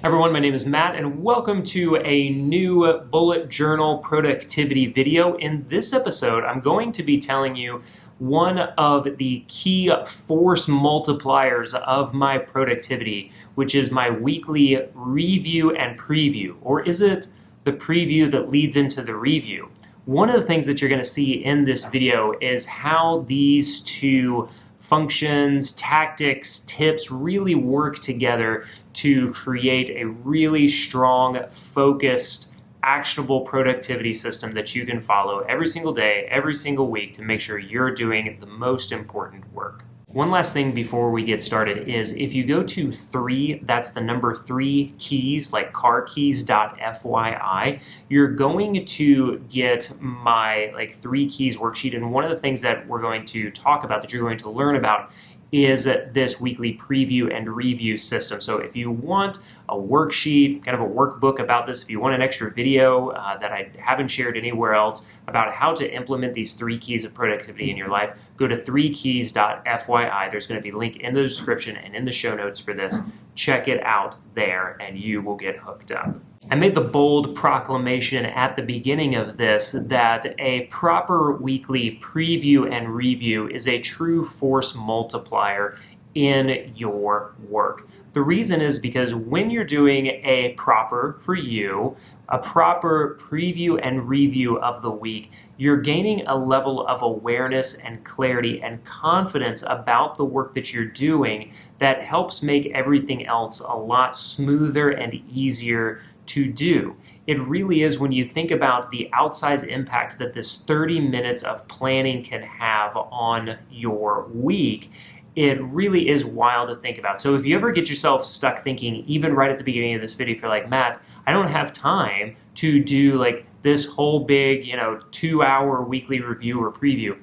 Everyone, my name is Matt and welcome to a new bullet journal productivity video. In this episode, I'm going to be telling you one of the key force multipliers of my productivity, which is my weekly review and preview. Or is it the preview that leads into the review? One of the things that you're going to see in this video is how these two functions, tactics, tips really work together to create a really strong, focused, actionable productivity system that you can follow every single day, every single week to make sure you're doing the most important work. One last thing before we get started is if you go to 3, that's the number 3 keys, like carkeys.fyi, you're going to get my 3 keys worksheet. And one of the things that we're going to talk about, that you're going to learn about, is this weekly preview and review system. So if you want a worksheet, kind of a workbook about this, if you want an extra video that I haven't shared anywhere else about how to implement these 3 keys of productivity in your life, go to 3keys.fyi. There's going to be a link in the description and in the show notes for this. Check it out there and you will get hooked up. I made the bold proclamation at the beginning of this that a proper weekly preview and review is a true force multiplier in your work. The reason is because when you're doing a proper preview and review of the week, you're gaining a level of awareness and clarity and confidence about the work that you're doing that helps make everything else a lot smoother and easier to do. It really is, when you think about the outsized impact that this 30 minutes of planning can have on your week, it really is wild to think about. So if you ever get yourself stuck thinking, even right at the beginning of this video, if you're like, Matt, I don't have time to do this whole big, 2-hour weekly review or preview.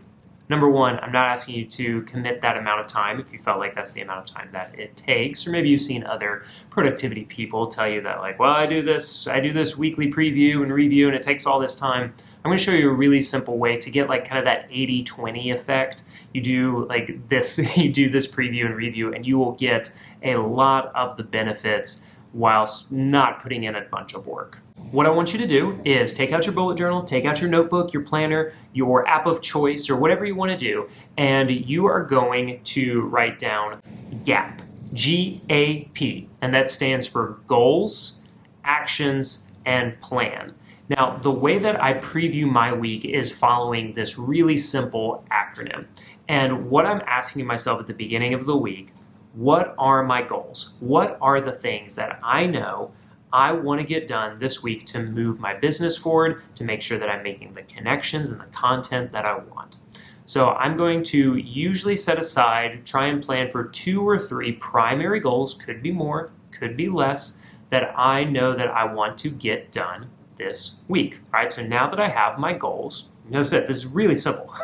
Number one, I'm not asking you to commit that amount of time if you felt like that's the amount of time that it takes. Or maybe you've seen other productivity people tell you that I do this weekly preview and review and it takes all this time. I'm going to show you a really simple way to get kind of that 80-20 effect. You do this preview and review and you will get a lot of the benefits whilst not putting in a bunch of work. What I want you to do is take out your bullet journal, take out your notebook, your planner, your app of choice, or whatever you want to do, and you are going to write down GAP, G-A-P, and that stands for goals, actions, and plan. Now, the way that I preview my week is following this really simple acronym. And what I'm asking myself at the beginning of the week, what are my goals? What are the things that I know I want to get done this week to move my business forward, to make sure that I'm making the connections and the content that I want? So I'm going to usually set aside, try and plan for 2 or 3 primary goals, could be more, could be less, that I know that I want to get done this week. All right, so now that I have my goals, that's it, this is really simple.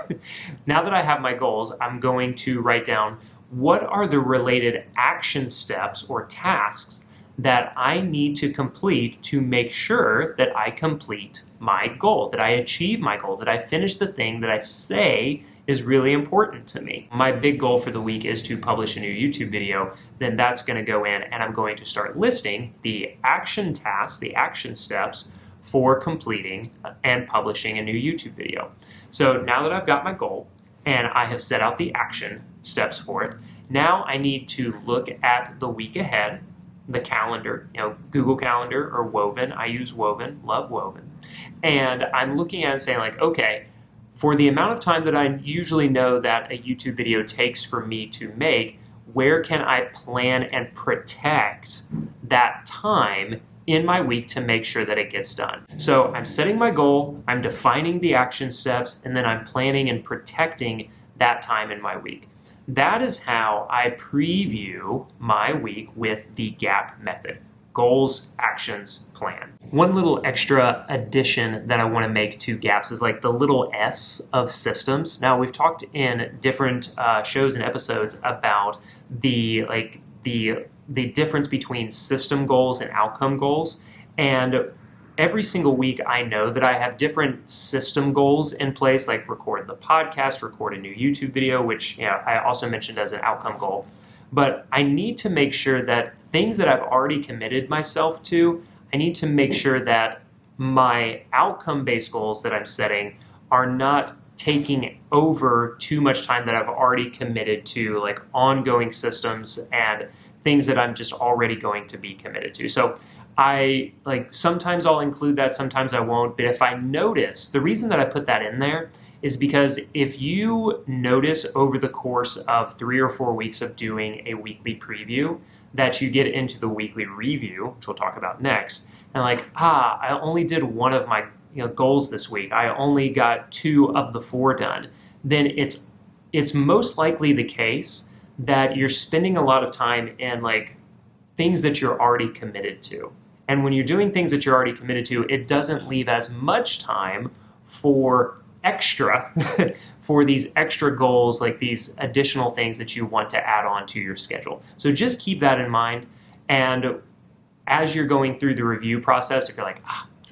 Now that I have my goals, I'm going to write down what are the related action steps or tasks that I need to complete to make sure that I complete my goal, that I achieve my goal, that I finish the thing that I say is really important to me. My big goal for the week is to publish a new YouTube video. Then that's going to go in and I'm going to start listing the action tasks, the action steps for completing and publishing a new YouTube video. So now that I've got my goal and I have set out the action steps for it, now I need to look at the week ahead, the calendar, Google Calendar or Woven. I use Woven, love Woven. And I'm looking at it and saying okay, for the amount of time that I usually know that a YouTube video takes for me to make, where can I plan and protect that time in my week to make sure that it gets done? So I'm setting my goal, I'm defining the action steps, and then I'm planning and protecting that time in my week. That is how I preview my week with the GAP method. Goals, actions, plan. One little extra addition that I want to make to GAPS is the little S of systems. Now, we've talked in different shows and episodes about the difference between system goals and outcome goals. And every single week I know that I have different system goals in place, like record the podcast, record a new YouTube video, which I also mentioned as an outcome goal. But I need to make sure that things that I've already committed myself to, I need to make sure that my outcome-based goals that I'm setting are not taking over too much time that I've already committed to, like ongoing systems and things that I'm just already going to be committed to. So I sometimes I'll include that, sometimes I won't, but if I notice, the reason that I put that in there is because if you notice over the course of 3 or 4 weeks of doing a weekly preview that you get into the weekly review, which we'll talk about next, and I only did one of my goals this week, I only got 2 of the 4 done, then it's most likely the case that you're spending a lot of time in things that you're already committed to. And when you're doing things that you're already committed to, it doesn't leave as much time for for these extra goals, like these additional things that you want to add on to your schedule. So just keep that in mind. And as you're going through the review process, if you're like,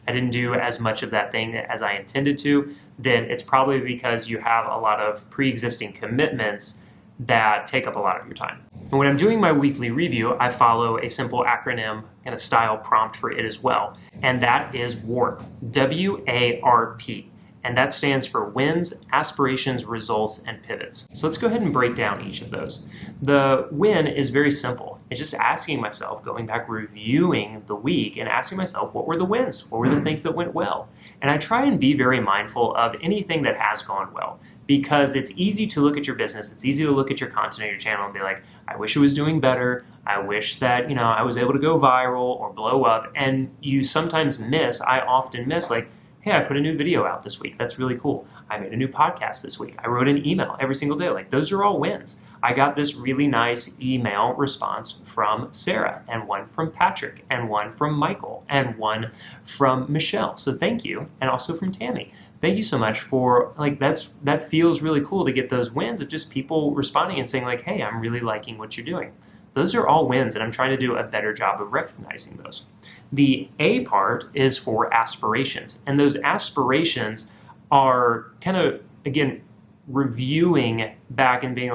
I didn't do as much of that thing as I intended to, then it's probably because you have a lot of pre-existing commitments that take up a lot of your time. And when I'm doing my weekly review, I follow a simple acronym and a style prompt for it as well. And that is WARP, W-A-R-P. And that stands for wins, aspirations, results, and pivots. So let's go ahead and break down each of those. The win is very simple. It's just asking myself, going back, reviewing the week and asking myself, what were the wins? What were the things that went well? And I try and be very mindful of anything that has gone well, because it's easy to look at your business. It's easy to look at your content on your channel and be like, I wish it was doing better. I wish that, I was able to go viral or blow up. And you sometimes I often miss hey, I put a new video out this week. That's really cool. I made a new podcast this week. I wrote an email every single day. Those are all wins. I got this really nice email response from Sarah, and one from Patrick, and one from Michael, and one from Michelle. So thank you. And also from Tammy. Thank you so much for, that feels really cool to get those wins of just people responding and saying hey, I'm really liking what you're doing. Those are all wins, and I'm trying to do a better job of recognizing those. The A part is for aspirations, and those aspirations are kind of, again, reviewing back and being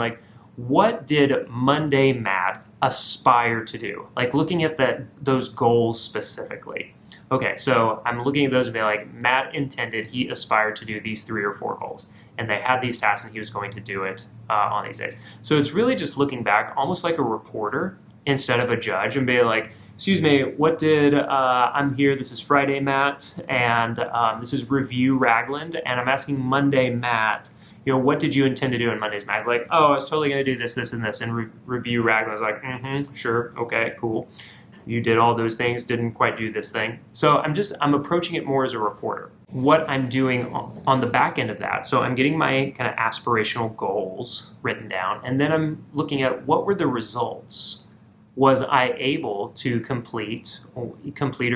what did Monday Matt aspire to do? Looking at those goals specifically. Okay, so I'm looking at those and being Matt intended, he aspired to do these 3 or 4 goals, and they had these tasks and he was going to do it on these days. So it's really just looking back almost like a reporter instead of a judge and being excuse me, what did, I'm here, this is Friday Matt, and this is Review Ragland, and I'm asking Monday Matt, what did you intend to do on Monday's Matt? I was totally going to do this, this, and this, and Review Ragland was sure, okay, cool. You did all those things, didn't quite do this thing. So I'm approaching it more as a reporter. What I'm doing on the back end of that, so I'm getting my kind of aspirational goals written down, and then I'm looking at what were the results. Was I able to complete or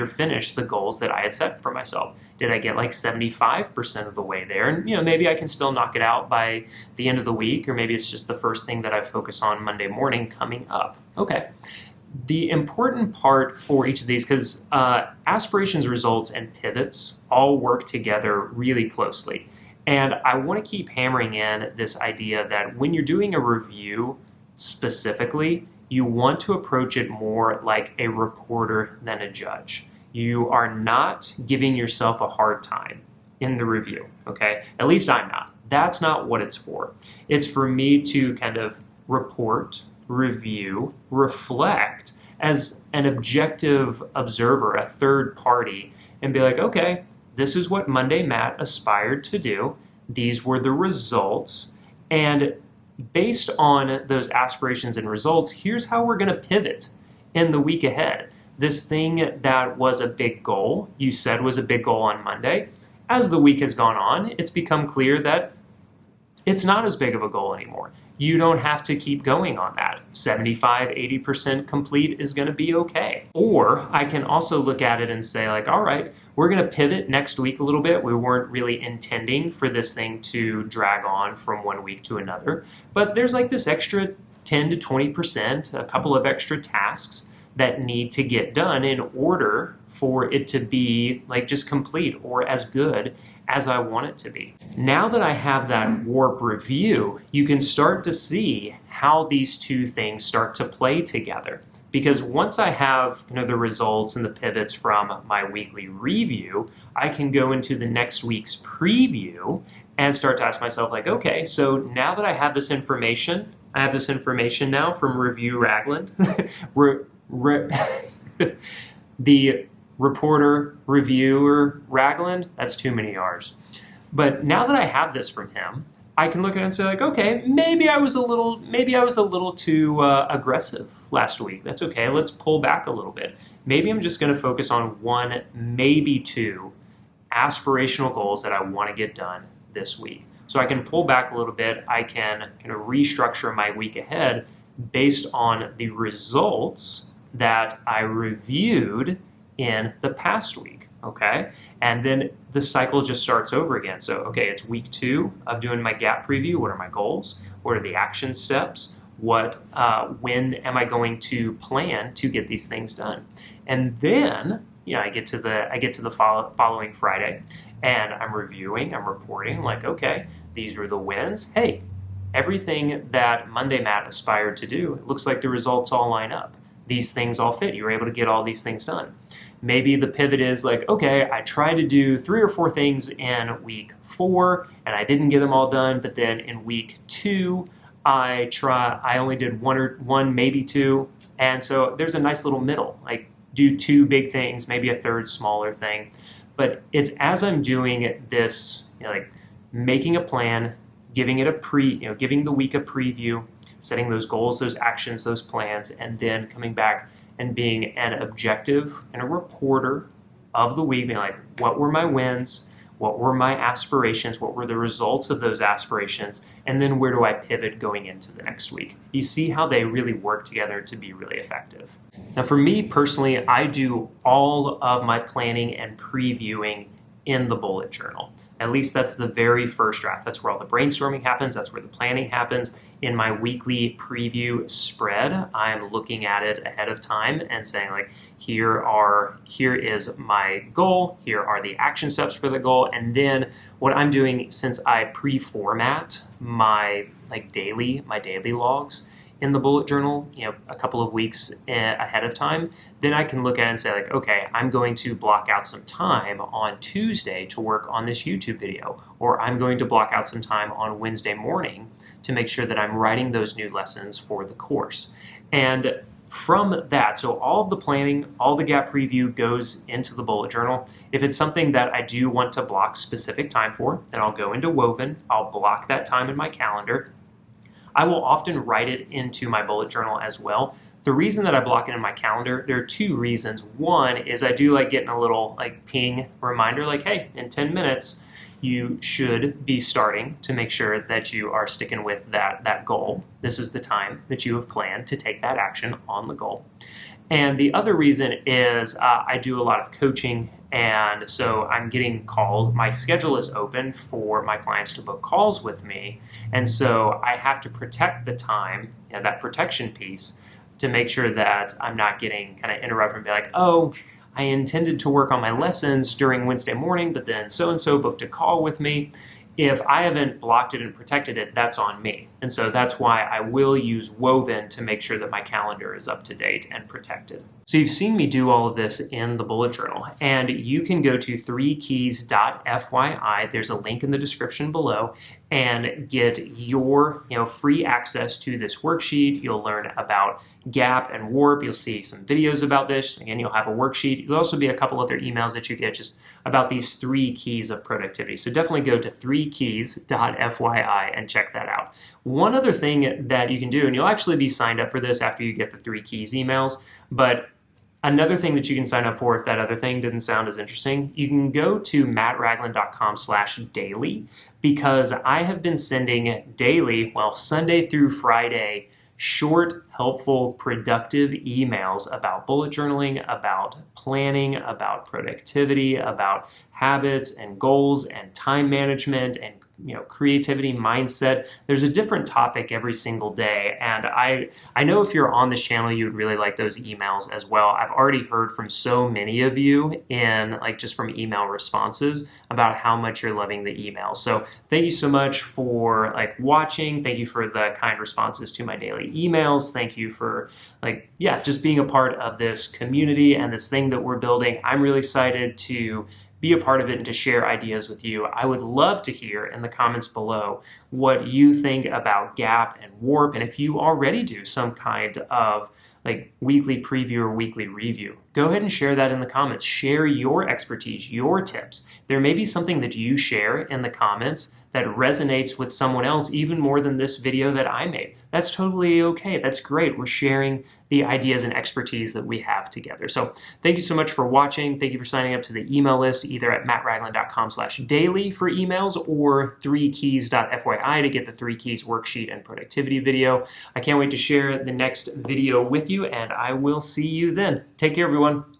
finish the goals that I had set for myself? Did I get 75% of the way there? And maybe I can still knock it out by the end of the week, or maybe it's just the first thing that I focus on Monday morning coming up. Okay. The important part for each of these, because aspirations, results, and pivots all work together really closely. And I want to keep hammering in this idea that when you're doing a review specifically, you want to approach it more like a reporter than a judge. You are not giving yourself a hard time in the review, okay? At least I'm not. That's not what it's for. It's for me to kind of report, review, reflect as an objective observer, a third party, and be okay, this is what Monday Matt aspired to do. These were the results. And based on those aspirations and results, here's how we're going to pivot in the week ahead. This thing that was a big goal, you said was a big goal on Monday, as the week has gone on, it's become clear that it's not as big of a goal anymore. You don't have to keep going on that. 75, 80% complete is going to be okay. Or I can also look at it and say all right, we're going to pivot next week a little bit. We weren't really intending for this thing to drag on from one week to another, but there's this extra 10 to 20%, a couple of extra tasks that need to get done in order for it to be just complete or as good as I want it to be. Now that I have that warp review, you can start to see how these two things start to play together. Because once I have the results and the pivots from my weekly review, I can go into the next week's preview and start to ask myself like, okay, so now that I have this information, now from Review Ragland, the reporter, reviewer Ragland, that's too many R's. But now that I have this from him, I can look at it and say like, okay, maybe I was a little too aggressive last week. That's okay. Let's pull back a little bit. Maybe I'm just going to focus on one, maybe two aspirational goals that I want to get done this week. So I can pull back a little bit. I can kind of restructure my week ahead based on the results that I reviewed in the past week. Okay, and then the cycle just starts over again. So, okay, it's week 2 of doing my gap preview. What are my goals? What are the action steps? When am I going to plan to get these things done? And then, I get to the following Friday, and I'm reviewing, I'm reporting, like, okay, these were the wins. Hey, everything that Monday Matt aspired to do, it looks like the results all line up. These things all fit. You were able to get all these things done. Maybe the pivot is like, okay, I tried to do 3 or 4 things in week 4 and I didn't get them all done, but then in week 2, I only did one, maybe 2. And so there's a nice little middle, like do 2 big things, maybe a third smaller thing. But it's as I'm doing this, like making a plan, giving it giving the week a preview, setting those goals, those actions, those plans, and then coming back and being an objective and a reporter of the week, being like, what were my wins? What were my aspirations? What were the results of those aspirations? And then where do I pivot going into the next week? You see how they really work together to be really effective. Now, for me personally, I do all of my planning and previewing in the bullet journal. At least that's the very first draft. That's where all the brainstorming happens. That's where the planning happens. In my weekly preview spread, I'm looking at it ahead of time and saying like, here is my goal. Here are the action steps for the goal. And then what I'm doing, since I pre-format my daily logs in the bullet journal, a couple of weeks ahead of time, then I can look at it and say like, okay, I'm going to block out some time on Tuesday to work on this YouTube video, or I'm going to block out some time on Wednesday morning to make sure that I'm writing those new lessons for the course. And from that, so all of the planning, all the gap preview goes into the bullet journal. If it's something that I do want to block specific time for, then I'll go into Woven, I'll block that time in my calendar. I will often write it into my bullet journal as well. The reason that I block it in my calendar, there are 2 reasons. One is I do like getting a little ping reminder like, hey, in 10 minutes, you should be starting to make sure that you are sticking with that goal. This is the time that you have planned to take that action on the goal. And the other reason is I do a lot of coaching, and so I'm getting called. My schedule is open for my clients to book calls with me, and so I have to protect the time, that protection piece, to make sure that I'm not getting kind of interrupted and be like, oh, I intended to work on my lessons during Wednesday morning, but then so-and-so booked a call with me. If I haven't blocked it and protected it, that's on me. And so that's why I will use Woven to make sure that my calendar is up to date and protected. So you've seen me do all of this in the bullet journal, and you can go to 3keys.fyi. There's a link in the description below, and get your free access to this worksheet. You'll learn about gap and warp. You'll see some videos about this. Again, you'll have a worksheet. There'll also be a couple other emails that you get just about these 3 keys of productivity. So definitely go to 3keys.fyi and check that out. One other thing that you can do, and you'll actually be signed up for this after you get the 3 keys emails, but another thing that you can sign up for if that other thing didn't sound as interesting, you can go to mattragland.com/daily, because I have been sending daily, Sunday through Friday, short, helpful, productive emails about bullet journaling, about planning, about productivity, about habits and goals and time management and creativity, mindset. There's a different topic every single day. And I know if you're on this channel, you would really like those emails as well. I've already heard from so many of you in just from email responses about how much you're loving the emails. So thank you so much for watching. Thank you for the kind responses to my daily emails. Thank you for just being a part of this community and this thing that we're building. I'm really excited to be a part of it and to share ideas with you. I would love to hear in the comments below what you think about Gap and Warp, and if you already do some kind of weekly preview or weekly review. Go ahead and share that in the comments. Share your expertise, your tips. There may be something that you share in the comments that resonates with someone else even more than this video that I made. That's totally okay. That's great. We're sharing the ideas and expertise that we have together. So thank you so much for watching. Thank you for signing up to the email list, either at mattragland.com/daily for emails or 3keys.fyi to get the 3 Keys worksheet and productivity video. I can't wait to share the next video with you, and I will see you then. Take care, everyone.